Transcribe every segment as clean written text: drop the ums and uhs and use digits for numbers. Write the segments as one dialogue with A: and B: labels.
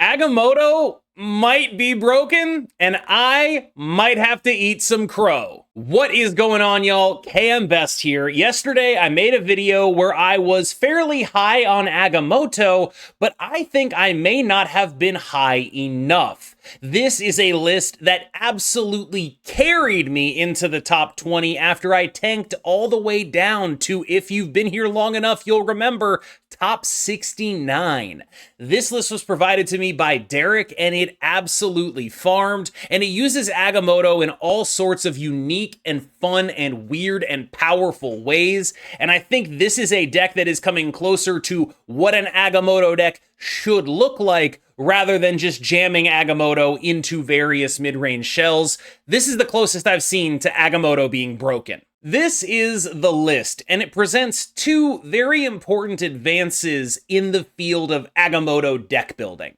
A: Agamotto might be broken, and I might have to eat some crow. What is going on, y'all? KMBest here. Yesterday, I made a video where I was fairly high on Agamotto, but I think I may not have been high enough. This is a list that absolutely carried me into the top 20 after I tanked all the way down to, if you've been here long enough, you'll remember, top 69. This list was provided to me by Derek, and it absolutely farmed, and it uses Agamotto in all sorts of unique and fun and weird and powerful ways, and I think this is a deck that is coming closer to what an Agamotto deck should look like, rather than just jamming Agamotto into various mid-range shells. This is the closest I've seen to Agamotto being broken. This is the list, and it presents two very important advances in the field of Agamotto deck building.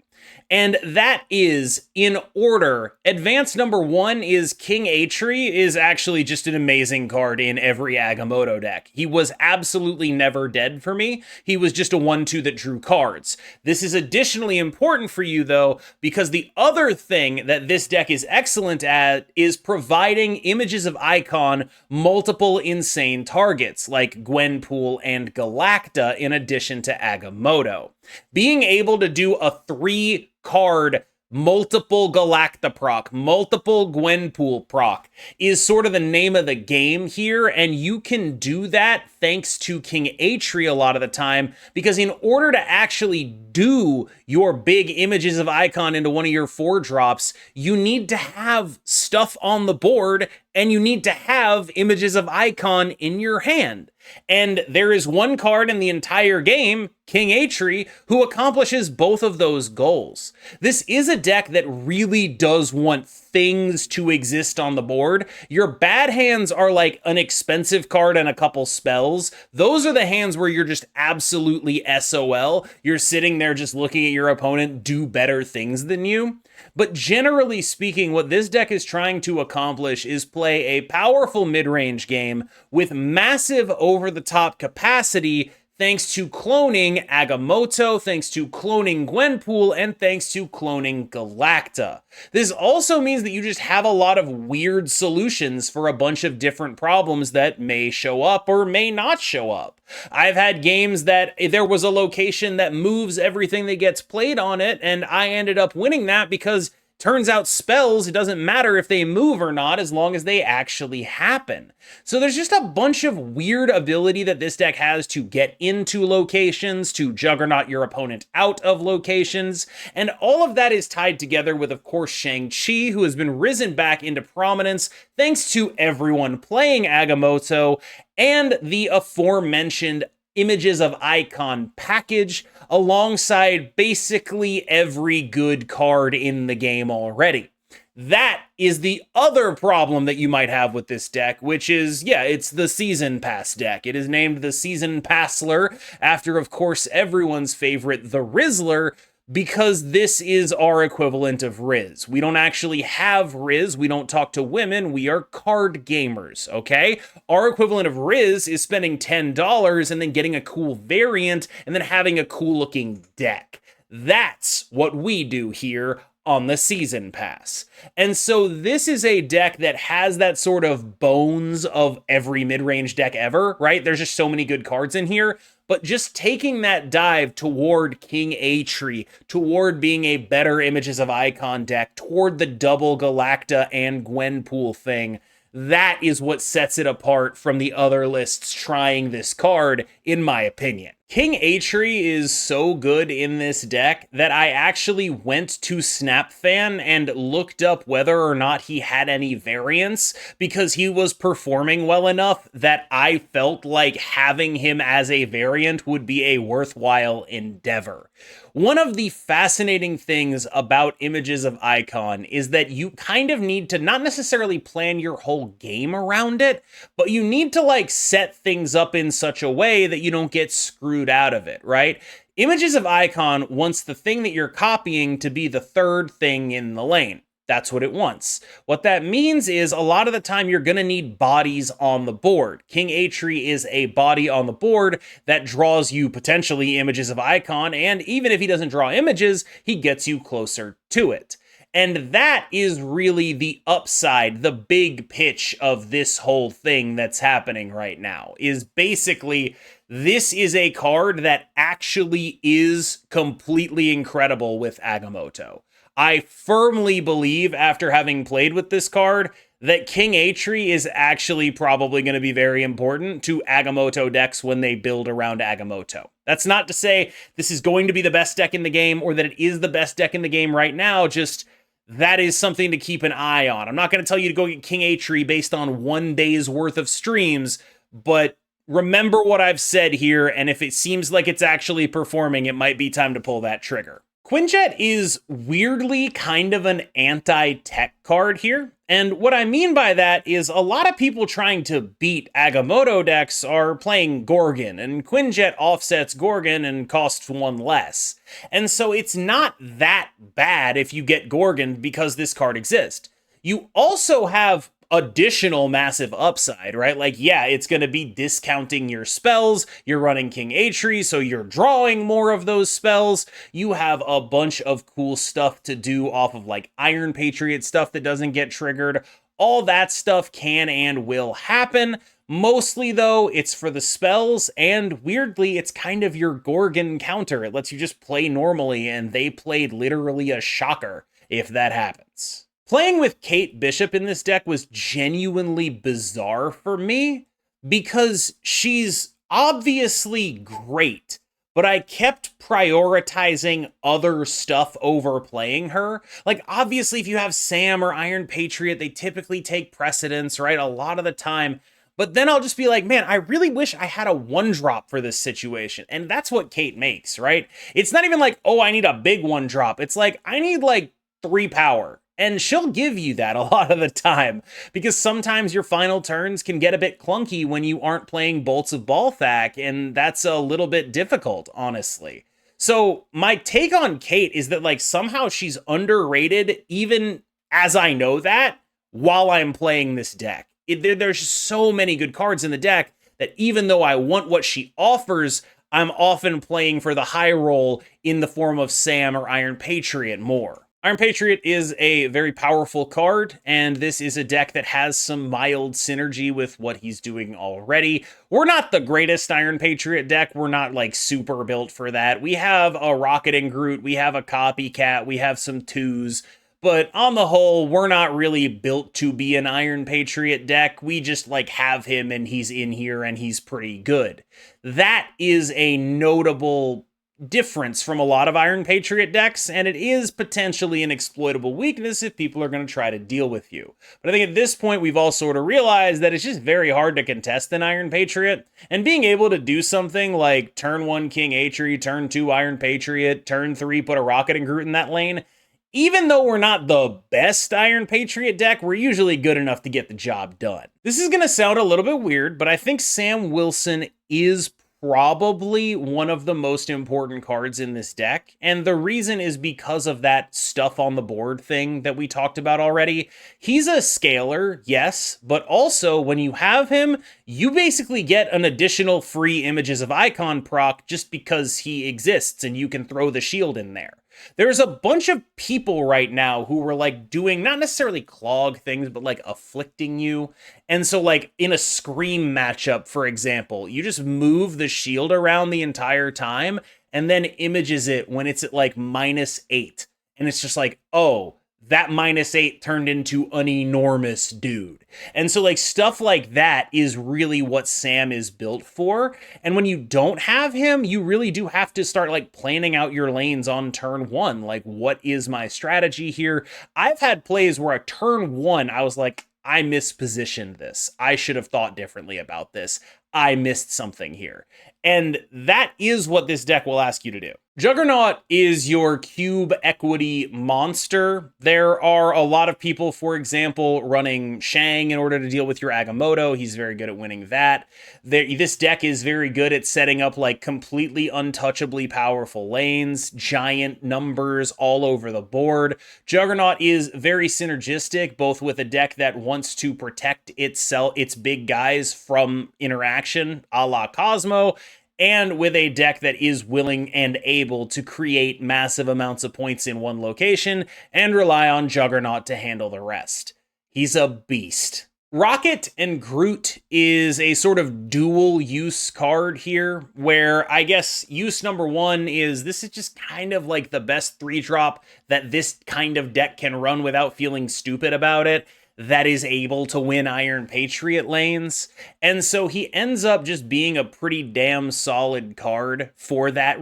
A: And that is, in order, advance number one is King Eitri is actually just an amazing card in every Agamotto deck. He was absolutely never dead for me. He was just a 1/2 that drew cards. This is additionally important for you, though, because the other thing that this deck is excellent at is providing images of Icon multiple insane targets, like Gwenpool and Galacta, in addition to Agamotto. Being able to do a 3-card multiple Galacta proc, multiple Gwenpool proc is sort of the name of the game here, and you can do that thanks to King Eitri a lot of the time, because in order to actually do your big images of Icon into one of your 4-drops, you need to have stuff on the board, and you need to have images of Icon in your hand. And there is one card in the entire game, King Eitri, who accomplishes both of those goals. This is a deck that really does want things to exist on the board. Your bad hands are like an expensive card and a couple spells. Those are the hands where you're just absolutely SOL. You're sitting there just looking at your opponent do better things than you. But generally speaking, what this deck is trying to accomplish is play a powerful mid-range game with massive over-the-top capacity, thanks to cloning Agamotto, thanks to cloning Gwenpool, and thanks to cloning Galacta. This also means that you just have a lot of weird solutions for a bunch of different problems that may show up or may not show up. I've had games that there was a location that moves everything that gets played on it, and I ended up winning that because turns out spells, it doesn't matter if they move or not as long as they actually happen. So there's just a bunch of weird ability that this deck has to get into locations, to Juggernaut your opponent out of locations, and all of that is tied together with, of course, Shang-Chi, who has been risen back into prominence thanks to everyone playing Agamotto, and the aforementioned images of Icon package alongside basically every good card in the game already. That is the other problem that you might have with this deck, which is, yeah, it's the Season Pass deck. It is named the Season Passler after, of course, everyone's favorite, the Rizzler, because this is our equivalent of Riz. We don't actually have Riz, we don't talk to women, we are card gamers, okay? Our equivalent of Riz is spending $10 and then getting a cool variant and then having a cool looking deck. That's what we do here on the Season Pass. And so this is a deck that has that sort of bones of every mid-range deck ever, right? There's just so many good cards in here. But just taking that dive toward King Eitri, toward being a better Images of Icon deck, toward the double Galacta and Gwenpool thing, that is what sets it apart from the other lists trying this card, in my opinion. King Eitri is so good in this deck that I actually went to SnapFan and looked up whether or not he had any variants, because he was performing well enough that I felt like having him as a variant would be a worthwhile endeavor. One of the fascinating things about Images of Icon is that you kind of need to not necessarily plan your whole game around it, but you need to like set things up in such a way that you don't get screwed out of it, right? Images of Icon wants the thing that you're copying to be the third thing in the lane. That's what it wants. What that means is a lot of the time you're going to need bodies on the board. King Eitri is a body on the board that draws you potentially images of Icon, and even if he doesn't draw images, he gets you closer to it. And that is really the upside, the big pitch of this whole thing that's happening right now, is basically this is a card that actually is completely incredible with Agamotto. I firmly believe, after having played with this card, that King Eitri is actually probably going to be very important to Agamotto decks when they build around Agamotto. That's not to say this is going to be the best deck in the game or that it is the best deck in the game right now, just that is something to keep an eye on. I'm not going to tell you to go get King Eitri based on one day's worth of streams, but remember what I've said here, and if it seems like it's actually performing, it might be time to pull that trigger. Quinjet is weirdly kind of an anti-tech card here, and what I mean by that is a lot of people trying to beat Agamotto decks are playing Gorgon, and Quinjet offsets Gorgon and costs one less. And so it's not that bad if you get Gorgon because this card exists. You also have additional massive upside, right? Like, yeah, it's going to be discounting your spells. You're running King Eitri, so you're drawing more of those spells. You have a bunch of cool stuff to do off of like Iron Patriot stuff that doesn't get triggered. All that stuff can and will happen. Mostly, though, it's for the spells, and weirdly, it's kind of your Gorgon counter. It lets you just play normally, and they played literally a shocker if that happens. Playing with Kate Bishop in this deck was genuinely bizarre for me because she's obviously great, but I kept prioritizing other stuff over playing her. Like, obviously, if you have Sam or Iron Patriot, they typically take precedence, right? A lot of the time. But then I'll just be like, man, I really wish I had a 1-drop for this situation. And that's what Kate makes, right? It's not even like, oh, I need a big 1-drop. It's like, I need like 3 power. And she'll give you that a lot of the time, because sometimes your final turns can get a bit clunky when you aren't playing Bolts of Balthak, and that's a little bit difficult, honestly. So my take on Kate is that like somehow she's underrated, even as I know that, while I'm playing this deck. There's just so many good cards in the deck that even though I want what she offers, I'm often playing for the high roll in the form of Sam or Iron Patriot more. Iron Patriot is a very powerful card, and this is a deck that has some mild synergy with what he's doing already. We're not the greatest Iron Patriot deck. We're not like super built for that. We have a Rocketing Groot, we have a Copycat, we have some 2s, but on the whole, we're not really built to be an Iron Patriot deck. We just like have him and he's in here and he's pretty good. That is a notable difference from a lot of Iron Patriot decks, and it is potentially an exploitable weakness if people are going to try to deal with you. But I think at this point, we've all sort of realized that it's just very hard to contest an Iron Patriot, and being able to do something like turn 1 King Eitri, turn 2 Iron Patriot, turn 3 put a Rocket and Groot in that lane, even though we're not the best Iron Patriot deck, we're usually good enough to get the job done. This is going to sound a little bit weird, but I think Sam Wilson is probably one of the most important cards in this deck, and the reason is because of that stuff on the board thing that we talked about already. He's a scaler, yes, but also when you have him, you basically get an additional free images of Icon proc just because he exists and you can throw the shield in there. There's a bunch of people right now who were like doing not necessarily clog things, but like afflicting you. And so like in a Scream matchup, for example, you just move the shield around the entire time and then images it when it's at like -8. And it's just like, oh, that -8 turned into an enormous dude. And so like stuff like that is really what Sam is built for. And when you don't have him, you really do have to start like planning out your lanes on turn 1. Like, what is my strategy here? I've had plays where at turn 1, I was like, I mispositioned this. I should have thought differently about this. I missed something here. And that is what this deck will ask you to do. Juggernaut is your cube equity monster. There are a lot of people, for example, running Shang in order to deal with your Agamotto. He's very good at winning that. This deck is very good at setting up like completely untouchably powerful lanes, giant numbers all over the board. Juggernaut is very synergistic, both with a deck that wants to protect its big guys from interaction, a la Cosmo, and with a deck that is willing and able to create massive amounts of points in one location and rely on Juggernaut to handle the rest. He's a beast. Rocket and Groot is a sort of dual use card here, where I guess use number one is this is just kind of like the best 3-drop that this kind of deck can run without feeling stupid about it, that is able to win Iron Patriot lanes. And so he ends up just being a pretty damn solid card for that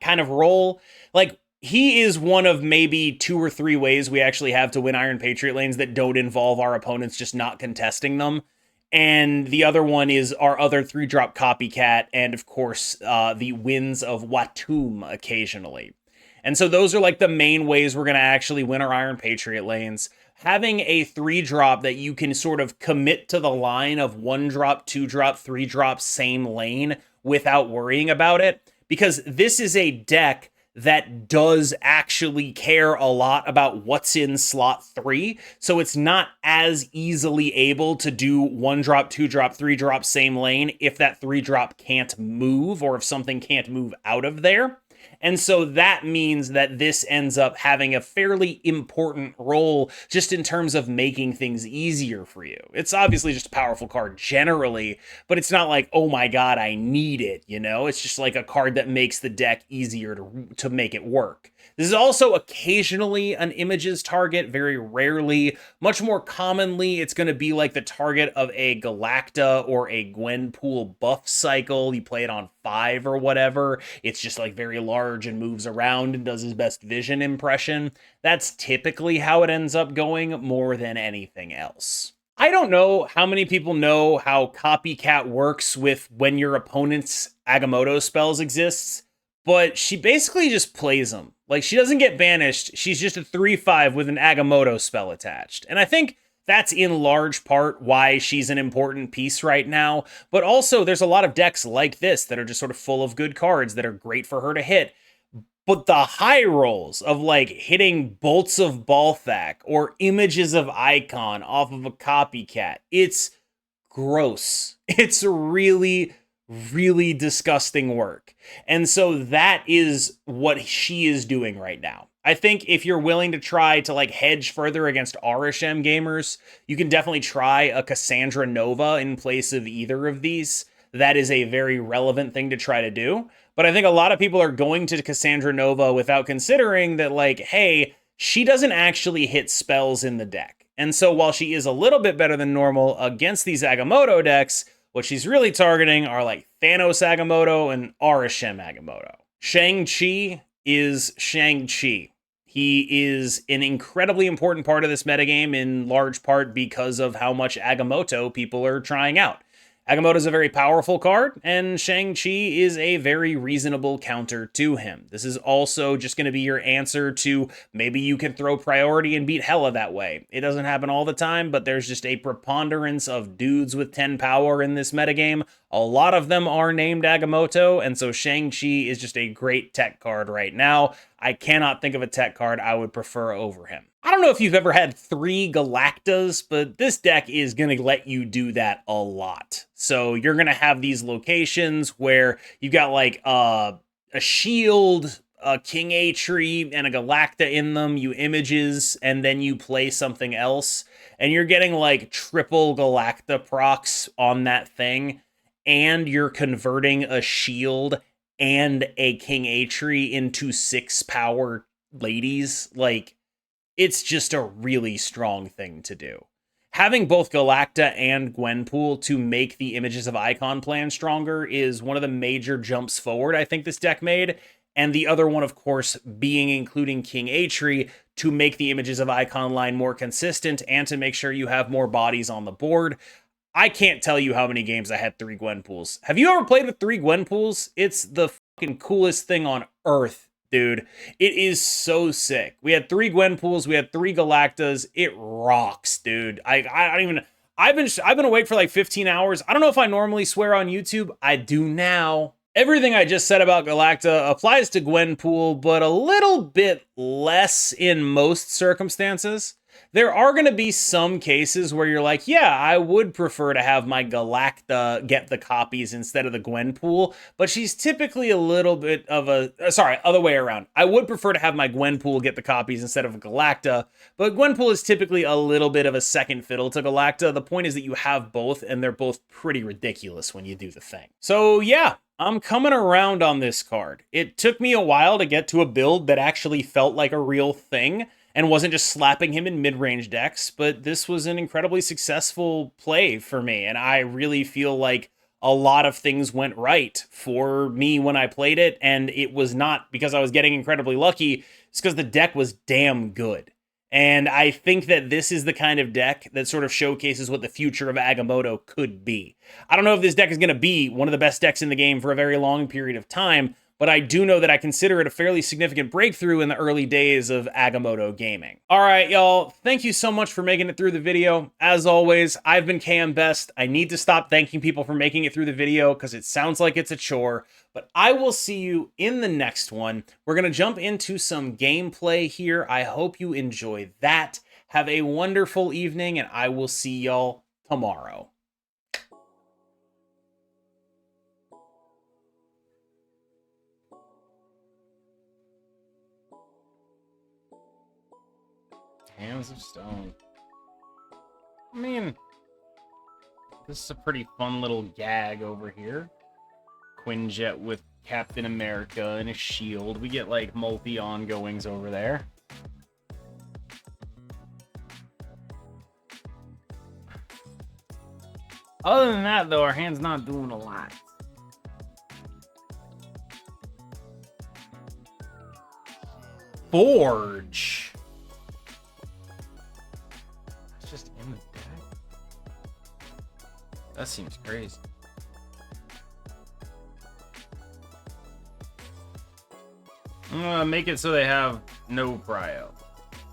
A: kind of role. Like, he is one of maybe 2 or 3 ways we actually have to win Iron Patriot lanes that don't involve our opponents just not contesting them. And the other one is our other 3-drop Copycat, and of course, the wins of Watum occasionally. And so those are like the main ways we're going to actually win our Iron Patriot lanes. Having a 3-drop that you can sort of commit to the line of 1-drop, 2-drop, 3-drop, same lane without worrying about it. Because this is a deck that does actually care a lot about what's in slot 3. So it's not as easily able to do 1-drop, 2-drop, 3-drop, same lane if that 3-drop can't move or if something can't move out of there. And so that means that this ends up having a fairly important role just in terms of making things easier for you. It's obviously just a powerful card generally, but it's not like, oh my god, I need it, you know? It's just like a card that makes the deck easier to make it work. This is also occasionally an images target, very rarely. Much more commonly, it's going to be like the target of a Galacta or a Gwenpool buff cycle. You play it on 5 or whatever. It's just like very large and moves around and does his best vision impression. That's typically how it ends up going more than anything else. I don't know how many people know how Copycat works with when your opponent's Agamotto spells exists, but she basically just plays them. Like, she doesn't get banished. She's just a 3/5 with an Agamotto spell attached. And I think that's in large part why she's an important piece right now. But also, there's a lot of decks like this that are just sort of full of good cards that are great for her to hit. But the high rolls of like hitting bolts of Balthak or images of Icon off of a Copycat, it's gross. It's really, really disgusting work. And so that is what she is doing right now. I think if you're willing to try to like hedge further against RSM gamers, you can definitely try a Cassandra Nova in place of either of these. That is a very relevant thing to try to do. But I think a lot of people are going to Cassandra Nova without considering that, like, hey, she doesn't actually hit spells in the deck. And so while she is a little bit better than normal against these Agamotto decks, what she's really targeting are like Thanos Agamotto and Arishem Agamotto. Shang-Chi is Shang-Chi. He is an incredibly important part of this metagame, in large part because of how much Agamotto people are trying out. Agamotto is a very powerful card, and Shang-Chi is a very reasonable counter to him. This is also just going to be your answer to maybe you can throw priority and beat Hela that way. It doesn't happen all the time, but there's just a preponderance of dudes with 10 power in this metagame. A lot of them are named Agamotto, and so Shang-Chi is just a great tech card right now. I cannot think of a tech card I would prefer over him. I don't know if you've ever had 3 Galactas, but this deck is going to let you do that a lot. So you're going to have these locations where you've got like a shield, a King Eitri, and a Galacta in them. You images, and then you play something else. And you're getting like triple Galacta procs on that thing. And you're converting a shield and a King Eitri into 6 power ladies. Like, it's just a really strong thing to do. Having both Galacta and Gwenpool to make the Images of Icon plan stronger is one of the major jumps forward I think this deck made. And the other one, of course, being including King Eitri to make the Images of Icon line more consistent and to make sure you have more bodies on the board. I can't tell you how many games I had 3 Gwenpools. Have you ever played with 3 Gwenpools? It's the fucking coolest thing on earth, dude. It is so sick. We had 3 Gwenpools, we had 3 Galactas. It rocks, dude. I don't even. I've been awake for like 15 hours. I don't know if I normally swear on YouTube. I do now. Everything I just said about Galacta applies to Gwenpool, but a little bit less in most circumstances. There are going to be some cases where you're like, yeah, I would prefer to have my Galacta get the copies instead of the Gwenpool, but she's typically a little bit of a, other way around. I would prefer to have my Gwenpool get the copies instead of Galacta, but Gwenpool is typically a little bit of a second fiddle to Galacta. The point is that you have both, and they're both pretty ridiculous when you do the thing. So yeah, I'm coming around on this card. It took me a while to get to a build that actually felt like a real thing and wasn't just slapping him in mid-range decks, but this was an incredibly successful play for me, and I really feel like a lot of things went right for me when I played it, and it was not because I was getting incredibly lucky, it's because the deck was damn good. And I think that this is the kind of deck that sort of showcases what the future of Agamotto could be. I don't know if this deck is going to be one of the best decks in the game for a very long period of time, but I do know that I consider it a fairly significant breakthrough in the early days of Agamotto gaming. All right, y'all, thank you so much for making it through the video. As always, I've been KMBest. I need to stop thanking people for making it through the video because it sounds like it's a chore, but I will see you in the next one. We're going to jump into some gameplay here. I hope you enjoy that. Have a wonderful evening, and I will see y'all tomorrow. Hands of Stone. I mean, this is a pretty fun little gag over here. Quinjet with Captain America and a shield. We get like multi-ongoings over there. Other than that, though, our hand's not doing a lot. Forge. Just in the deck? That seems crazy. I'm gonna make it so they have no cryo.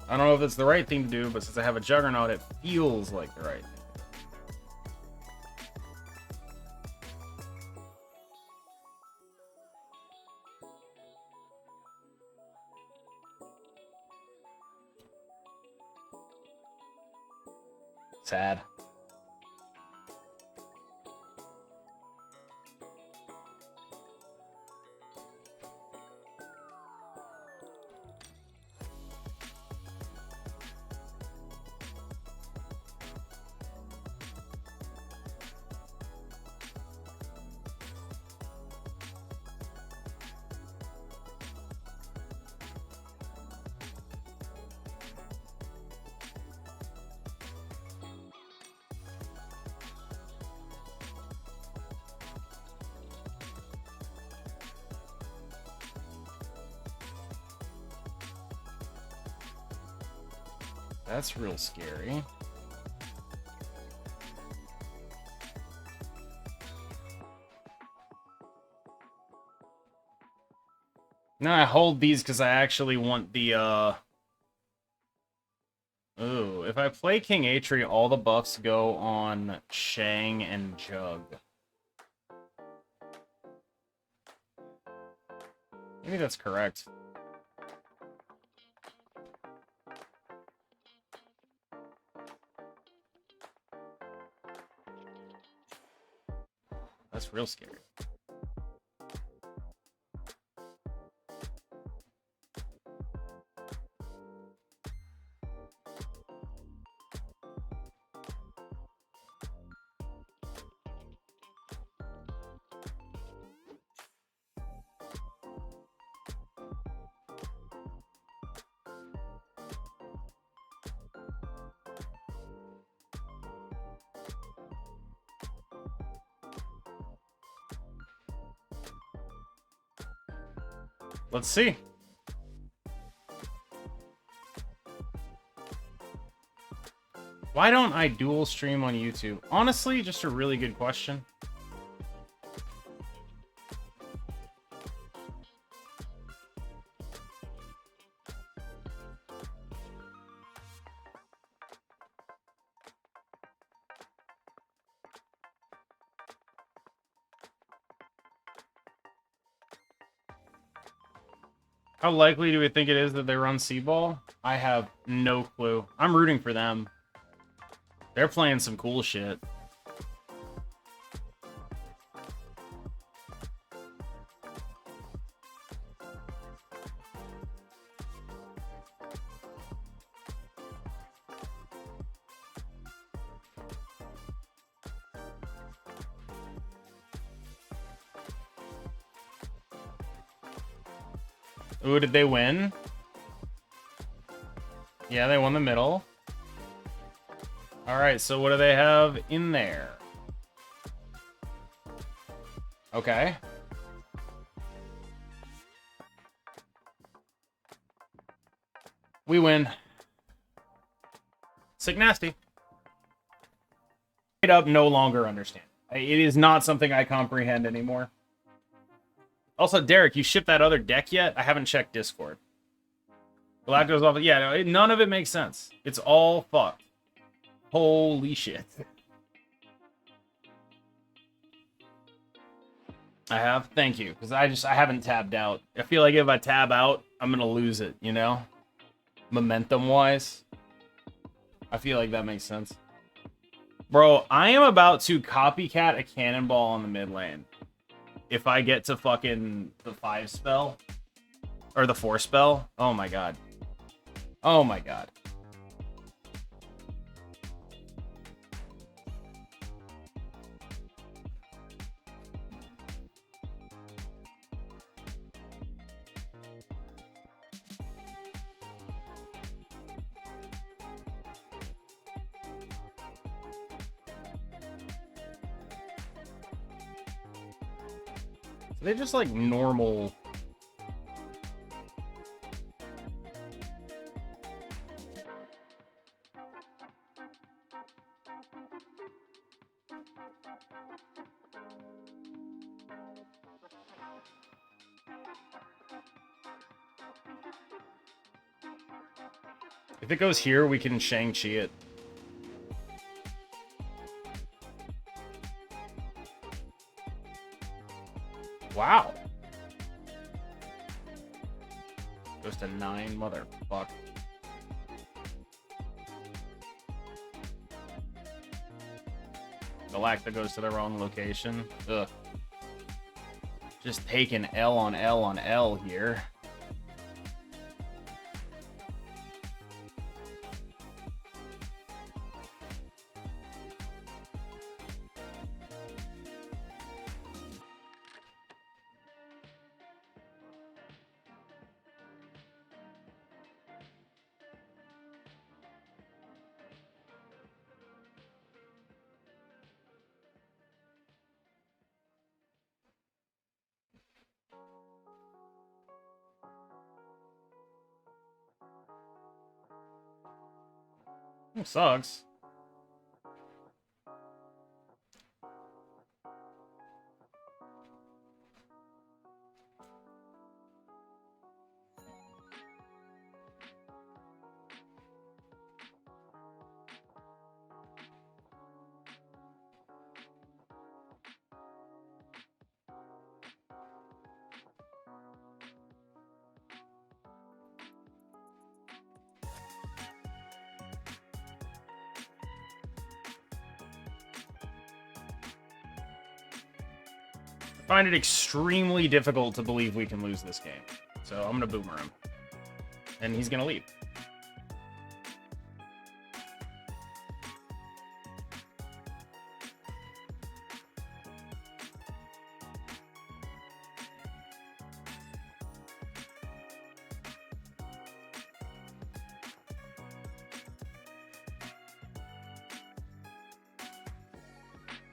A: I don't know if that's the right thing to do, but since I have a Juggernaut, it feels like the right thing. Sad. That's real scary. No, I hold these because I actually want the, Ooh, if I play King Eitri, all the buffs go on Shang and Jug. Maybe that's correct. That's real scary. Let's see. Why don't I dual stream on YouTube? Honestly, just a really good question. How likely do we think it is that they run C-ball? I have no clue. I'm rooting for them. They're playing some cool shit. Ooh, did they win? Yeah, they won the middle. All right, so what do they have in there? Okay. We win. Sick nasty. Straight up, no longer understand. It is not something I comprehend anymore. Also, Derek, you shipped that other deck yet? I haven't checked Discord. Black goes off. Yeah, no, none of it makes sense. It's all fucked. Holy shit. I have? Thank you. Because I haven't tabbed out. I feel like if I tab out, I'm going to lose it, you know? Momentum-wise. I feel like that makes sense. Bro, I am about to copycat a cannonball on the mid lane. If I get to fucking the 5 spell. Or the 4 spell. Oh my god. Oh my god. They're just like normal. If it goes here, we can Shang-Chi it. Wow. Goes to 9, motherfucker. Galacta goes to their own location. Ugh. Just taking L on L on L here. It sucks. I find it extremely difficult to believe we can lose this game. So I'm going to boomer him. And he's going to leave.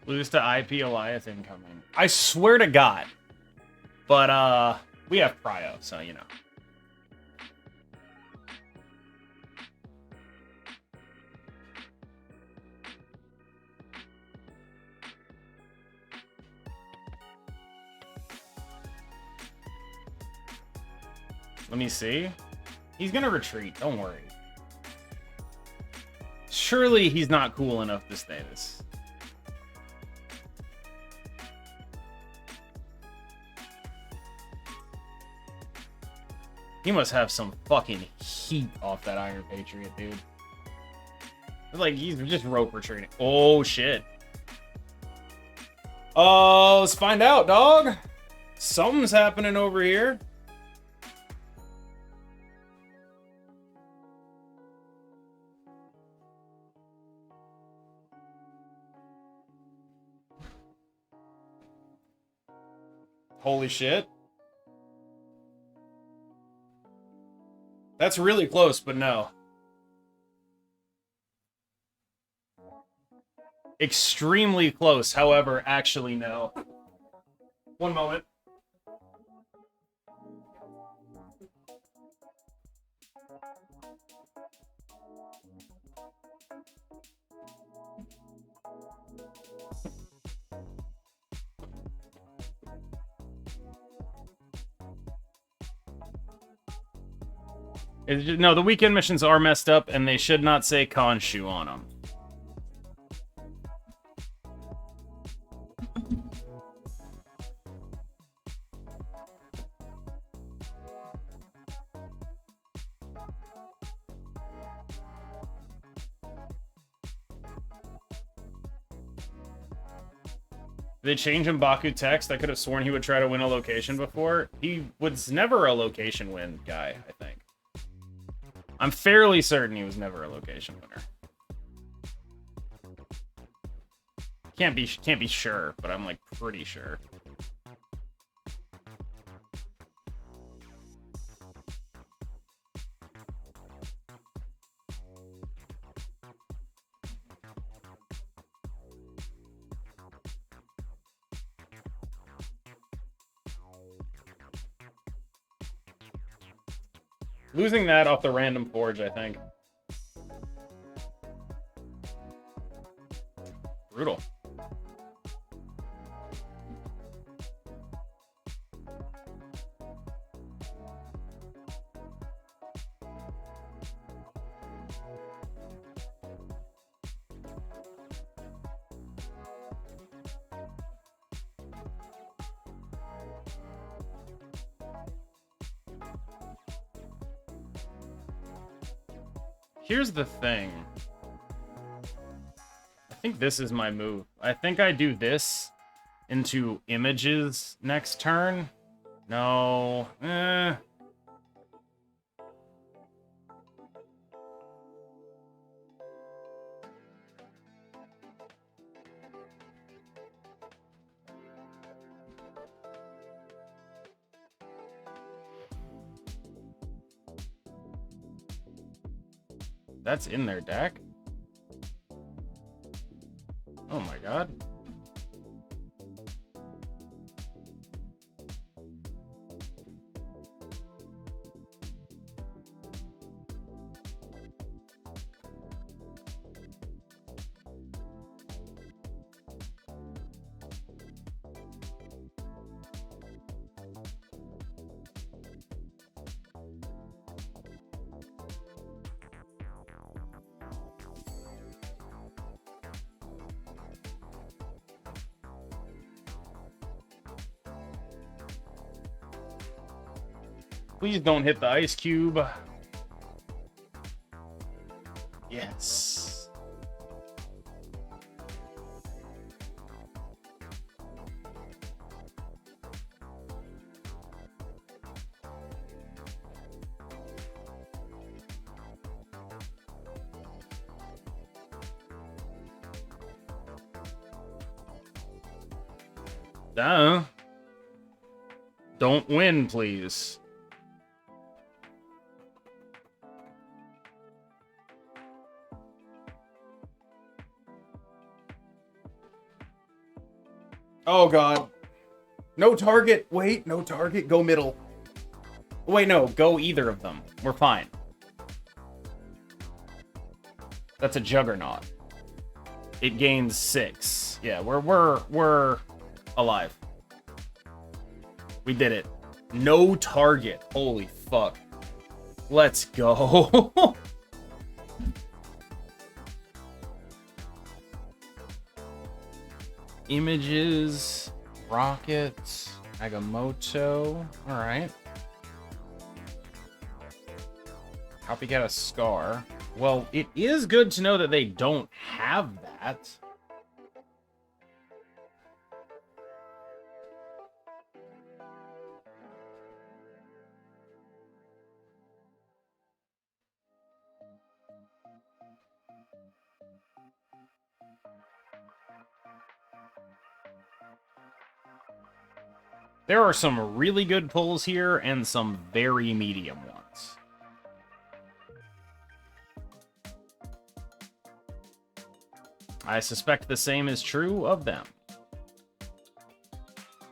A: Lose to IP Eliath incoming. I swear to God. But, we have Prio, so, you know. Let me see. He's gonna retreat, don't worry. Surely he's not cool enough to stay this. He must have some fucking heat off that Iron Patriot, dude. Like, he's just rope retreating. Oh, shit. Let's find out, dog. Something's happening over here. Holy shit. That's really close, but no. Extremely close, however, actually no. One moment. No, the weekend missions are messed up, and they should not say Khonshu on them. Did they change M'Baku text? I could have sworn he would try to win a location before. He was never a location win guy, I think. I'm fairly certain he was never a location winner. Can't be sure, but I'm like pretty sure. Losing that off the random forge, I think. Brutal. Here's the thing. I think this is my move. I think I do this into images next turn. No. That's in their deck? Oh my god. Please don't hit the ice cube. Yes. Don't win, please. Oh god. No target. Wait, no target. Go middle. Wait, no. Go either of them. We're fine. That's a Juggernaut. It gains 6. Yeah, we're alive. We did it. No target. Holy fuck. Let's go. Images, rockets, Agamotto. All right. Copycat a scar. Well, it is good to know that they don't have that. There are some really good pulls here and some very medium ones. I suspect the same is true of them.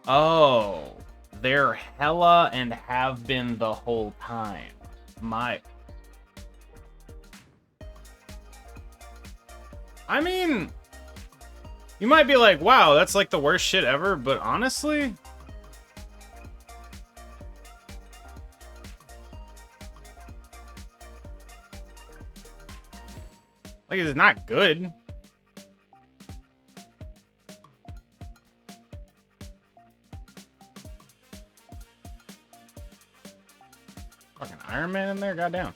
A: Oh, they're hella and have been the whole time. I mean, you might be like, wow, that's like the worst shit ever, but honestly, like, it's not good. Fucking Iron Man in there? Goddamn.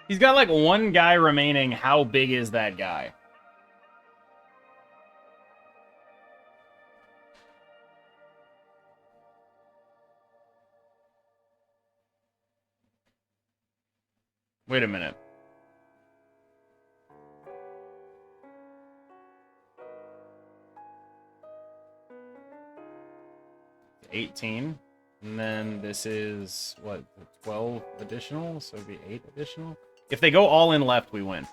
A: He's got like one guy remaining. How big is that guy? Wait a minute. $18. And then this is, what, 12 additional? So it'd be 8 additional? If they go all in left, we win.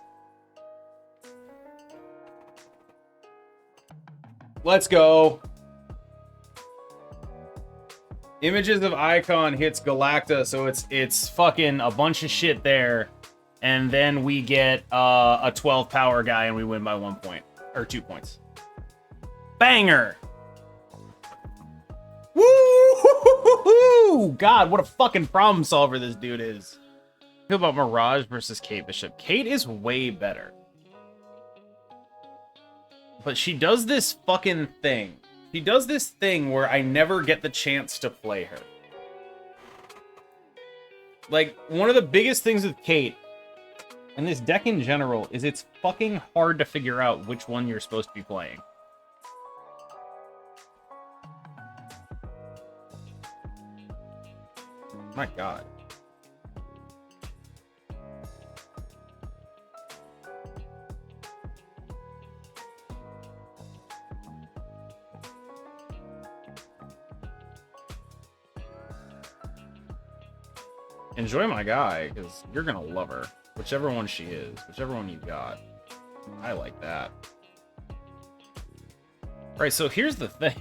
A: Let's go. Images of Icon hits Galacta, so it's fucking a bunch of shit there. And then we get a 12 power guy and we win by 1 point. Or 2 points. Banger! Woo! God, what a fucking problem solver this dude is. Feel about Mirage versus Kate Bishop. Kate is way better. But she does this fucking thing. She does this thing where I never get the chance to play her. Like, one of the biggest things with Kate, and this deck in general, is it's fucking hard to figure out which one you're supposed to be playing. My God. Enjoy my guy, because you're gonna love her. Whichever one she is. Whichever one you got. I like that. Alright, so here's the thing.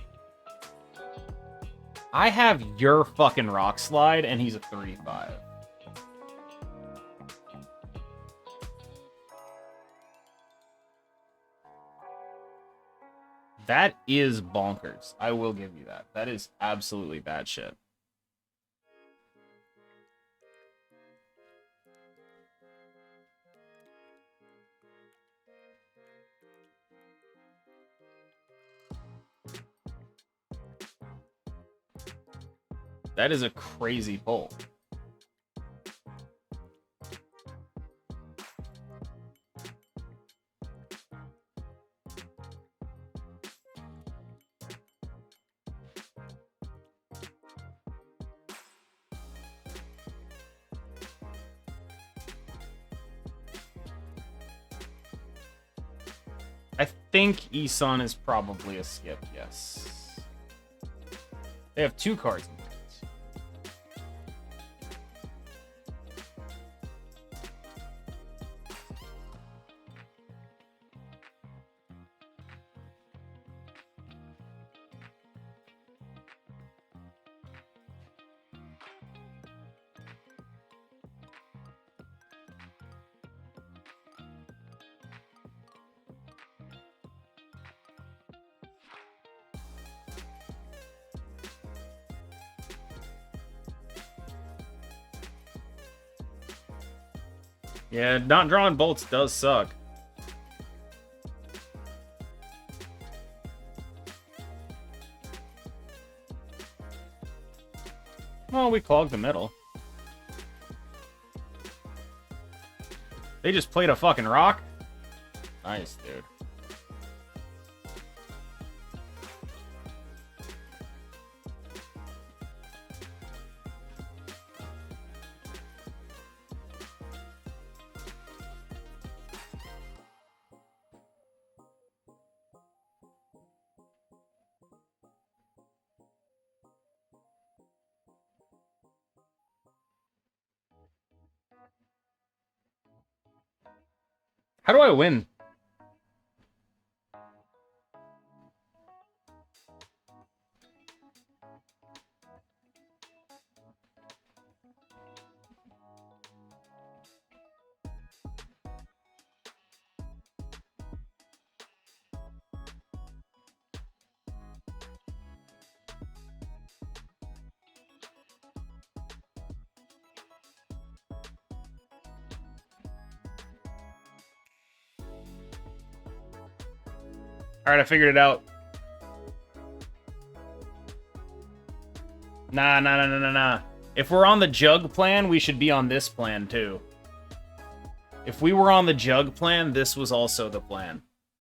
A: I have your fucking Rock Slide, and he's a 3-5. That is bonkers. I will give you that. That is absolutely bad shit. That is a crazy pull. I think Isan is probably a skip, yes. They have 2 cards in hand. Yeah, not drawing bolts does suck. Well, we clogged the middle. They just played a fucking rock? Nice, dude. How do I win? Alright, I figured it out. Nah. If we're on the jug plan, we should be on this plan, too. If we were on the jug plan, this was also the plan.